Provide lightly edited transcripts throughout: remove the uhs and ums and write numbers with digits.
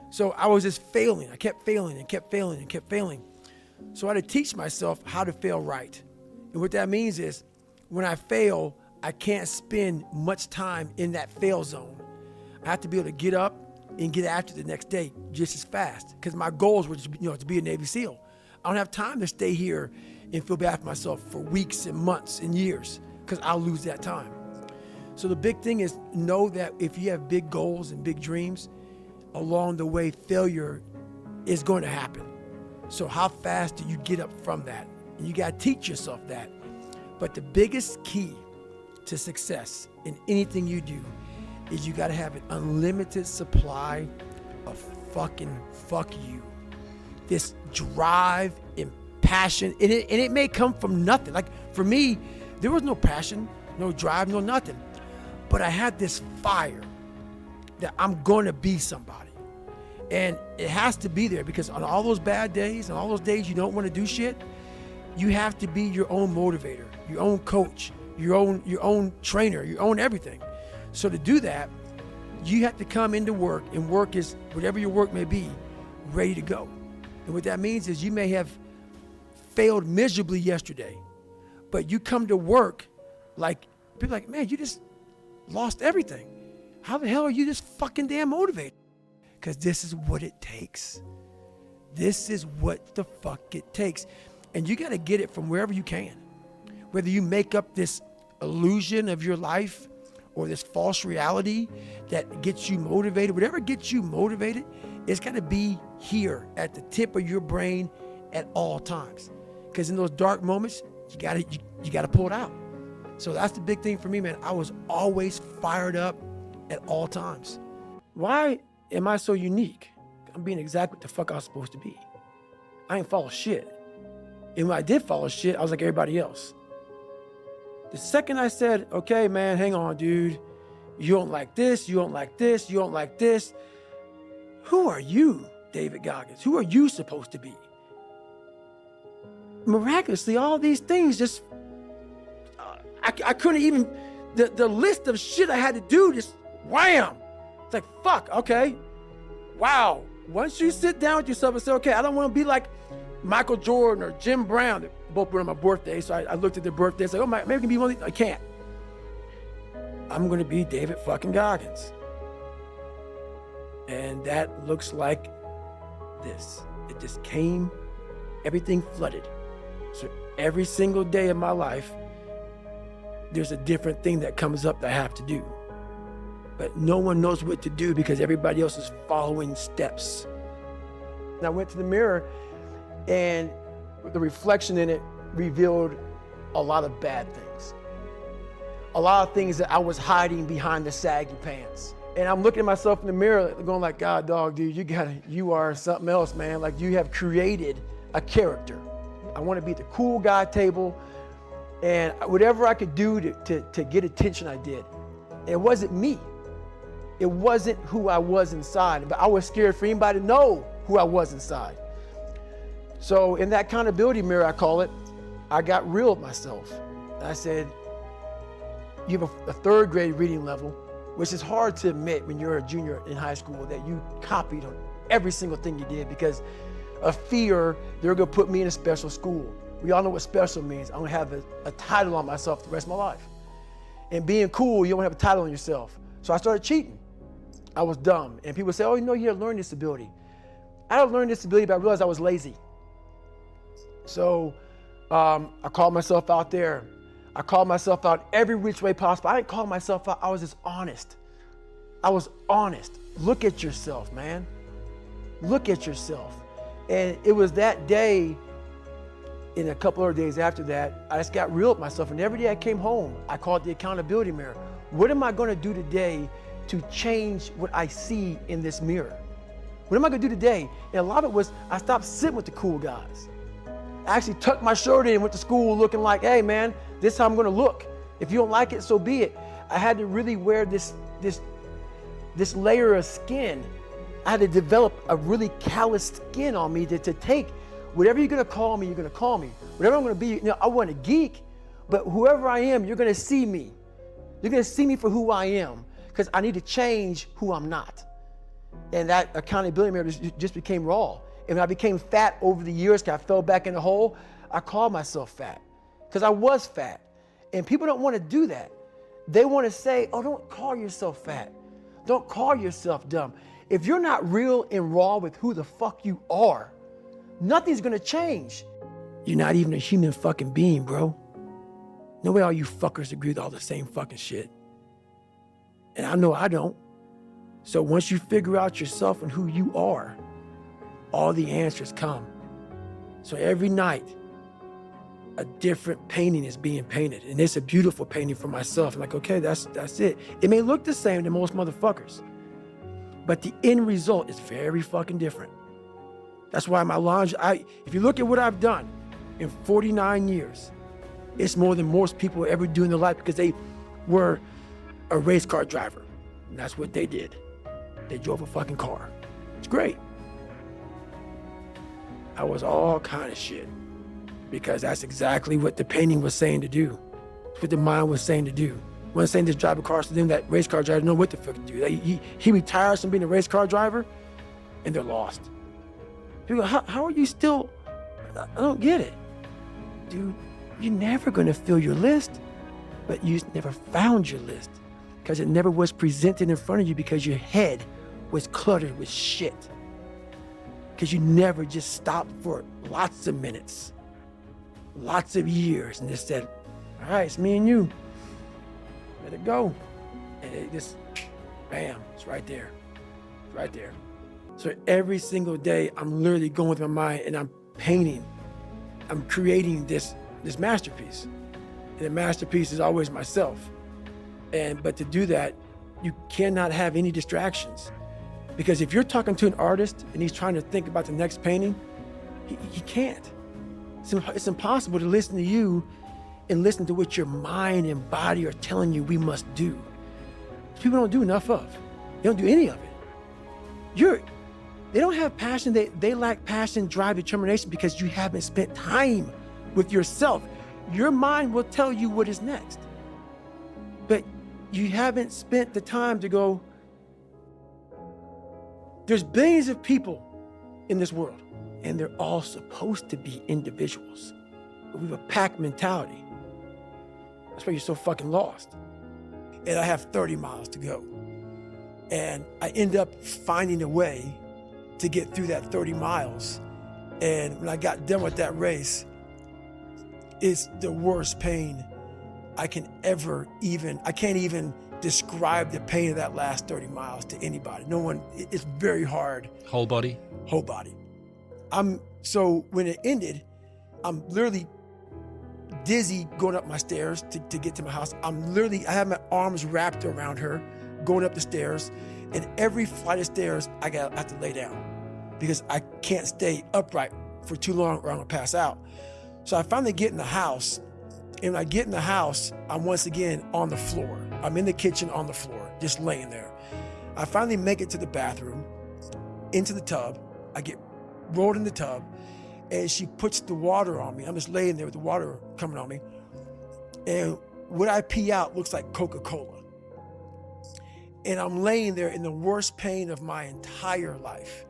So I was just failing. I kept failing and kept failing and kept failing. So I had to teach myself how to fail right. And what that means is when I fail, I can't spend much time in that fail zone. I have to be able to get up and get after the next day just as fast, because my goals were just, to be a Navy SEAL. I don't have time to stay here and feel bad for myself for weeks and months and years, because I'll lose that time. So the big thing is know that if you have big goals and big dreams, along the way, failure is going to happen. So how fast do you get up from that? And you got to teach yourself that. But the biggest key to success in anything you do is you got to have an unlimited supply of fucking fuck you. This drive and passion, and it may come from nothing. Like for me, there was no passion, no drive, no nothing. But I had this fire that I'm going to be somebody. And it has to be there, because on all those bad days and all those days you don't want to do shit, you have to be your own motivator, your own coach, your own trainer, your own everything. So to do that, you have to come into work, and work is whatever your work may be, ready to go. And what that means is you may have failed miserably yesterday, but you come to work like, people are like, man, you just lost everything. How the hell are you this fucking damn motivated? Because this is what it takes. This is what the fuck it takes. And you got to get it from wherever you can. Whether you make up this illusion of your life or this false reality that gets you motivated, whatever gets you motivated, it's got to be here at the tip of your brain at all times. Because in those dark moments, you got to pull it out. So that's the big thing for me, man. I was always fired up at all times. Why am I so unique? I'm being exactly what the fuck I was supposed to be. I ain't follow shit. And when I did follow shit, I was like everybody else. The second I said, okay, man, hang on, dude. You don't like this, you don't like this, you don't like this. Who are you, David Goggins? Who are you supposed to be? Miraculously, all these things just, I couldn't even, the list of shit I had to do just wham. It's like, fuck, okay. Wow. Once you sit down with yourself and say, okay, I don't want to be like Michael Jordan or Jim Brown. They both were on my birthday, so I looked at their birthdays, like, oh, maybe I can be one of these. I can't. I'm going to be David fucking Goggins. And that looks like this. It just came, everything flooded. So every single day of my life, there's a different thing that comes up that I have to do. But no one knows what to do because everybody else is following steps. And I went to the mirror, and the reflection in it revealed a lot of bad things. A lot of things that I was hiding behind the saggy pants. And I'm looking at myself in the mirror going like, God, dog, dude, you are something else, man. Like, you have created a character. I want to be at the cool guy table, and whatever I could do to get attention, I did. And it wasn't me. It wasn't who I was inside, but I was scared for anybody to know who I was inside. So in that accountability mirror, I call it, I got real with myself. And I said, you have a third grade reading level, which is hard to admit when you're a junior in high school, that you copied on every single thing you did because of fear they're gonna put me in a special school. We all know what special means. I'm gonna have a title on myself the rest of my life. And being cool, you don't have a title on yourself. So I started cheating. I was dumb. And people say, oh, you know, you have a learning disability. I had a learning disability, but I realized I was lazy. So I called myself out there. I called myself out every which way possible. I didn't call myself out. I was just honest. I was honest. Look at yourself, man. Look at yourself. And it was that day, and a couple of days after that, I just got real with myself. And every day I came home, I called the accountability mirror. What am I going to do today to change what I see in this mirror? What am I going to do today? And a lot of it was I stopped sitting with the cool guys. I actually tucked my shirt in and went to school looking like, hey, man, this is how I'm going to look. If you don't like it, so be it. I had to really wear this layer of skin. I had to develop a really calloused skin on me to take whatever you're going to call me, you're going to call me. Whatever I'm going to be, you know, I wasn't a geek, but whoever I am, you're going to see me. You're going to see me for who I am, because I need to change who I'm not. And that accountability mirror just became raw. And when I became fat over the years, because I fell back in the hole, I called myself fat, because I was fat. And people don't want to do that. They want to say, oh, don't call yourself fat. Don't call yourself dumb. If you're not real and raw with who the fuck you are, nothing's gonna change. You're not even a human fucking being, bro. No way all you fuckers agree with all the same fucking shit. And I know I don't. So once you figure out yourself and who you are, all the answers come. So every night, a different painting is being painted. And it's a beautiful painting for myself. I'm like, okay, that's it. It may look the same to most motherfuckers, but the end result is very fucking different. That's why my laundry, if you look at what I've done in 49 years, it's more than most people ever do in their life, because they were a race car driver. And that's what they did. They drove a fucking car. It's great. I was all kind of shit, because that's exactly what the painting was saying to do. It's what the mind was saying to do. It wasn't saying just drive a car, so then that race car driver didn't know what the fuck to do. He retires from being a race car driver, and they're lost. People go, how are you still, I don't get it. Dude, you're never gonna fill your list, but you never found your list, because it never was presented in front of you, because your head was cluttered with shit. Because you never just stopped for lots of minutes, lots of years, and just said, all right, it's me and you. Let it go. And it just, bam, it's right there. It's right there. So every single day, I'm literally going with my mind and I'm painting. I'm creating this masterpiece. And the masterpiece is always myself. But to do that, you cannot have any distractions. Because if you're talking to an artist and he's trying to think about the next painting, he can't. It's impossible to listen to you and listen to what your mind and body are telling you we must do. People don't do enough of. They don't do any of it. They don't have passion. They lack passion, drive, determination, because you haven't spent time with yourself. Your mind will tell you what is next, but you haven't spent the time to go. There's billions of people in this world, and they're all supposed to be individuals. But we have a pack mentality. That's why you're so fucking lost. And I have 30 miles to go. And I end up finding a way to get through that 30 miles. And when I got done with that race, it's the worst pain I can't even describe the pain of that last 30 miles to anybody. No one, it's very hard. Whole body? Whole body. So when it ended, I'm literally dizzy going up my stairs to get to my house. I have my arms wrapped around her, going up the stairs, and every flight of stairs, I have to lay down because I can't stay upright for too long or I'm gonna pass out. So I finally get in the house, and when I get in the house, I'm once again on the floor. I'm in the kitchen on the floor, just laying there. I finally make it to the bathroom, into the tub. I get rolled in the tub, and she puts the water on me. I'm just laying there with the water coming on me, and what I pee out looks like Coca-Cola. And I'm laying there in the worst pain of my entire life.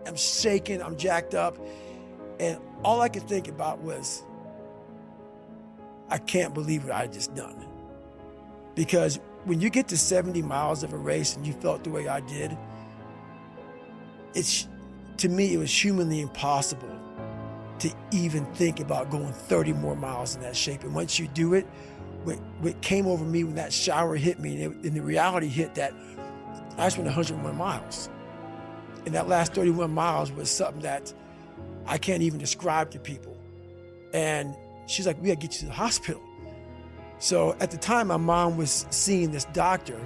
I'm shaking, I'm jacked up, and all I could think about was, I can't believe what I just done. Because when you get to 70 miles of a race and you felt the way I did, to me, it was humanly impossible to even think about going 30 more miles in that shape. And once you do it, what came over me when that shower hit me, and the reality hit that I just went 101 miles. And that last 31 miles was something that I can't even describe to people. And she's like, we gotta get you to the hospital. So at the time, my mom was seeing this doctor,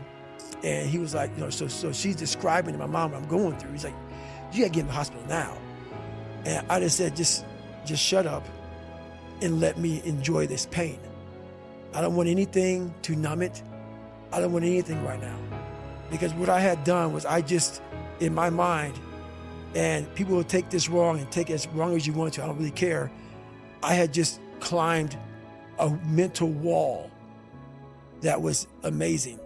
and he was like, so she's describing to my mom what I'm going through. He's like, you gotta get in the hospital now. And I just said, just shut up and let me enjoy this pain. I don't want anything to numb it. I don't want anything right now. Because what I had done was in my mind, and people will take this wrong and take it as wrong as you want to, I don't really care. I had just climbed a mental wall that was amazing.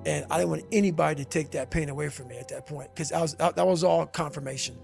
And I didn't want anybody to take that pain away from me at that point, because that was all confirmation.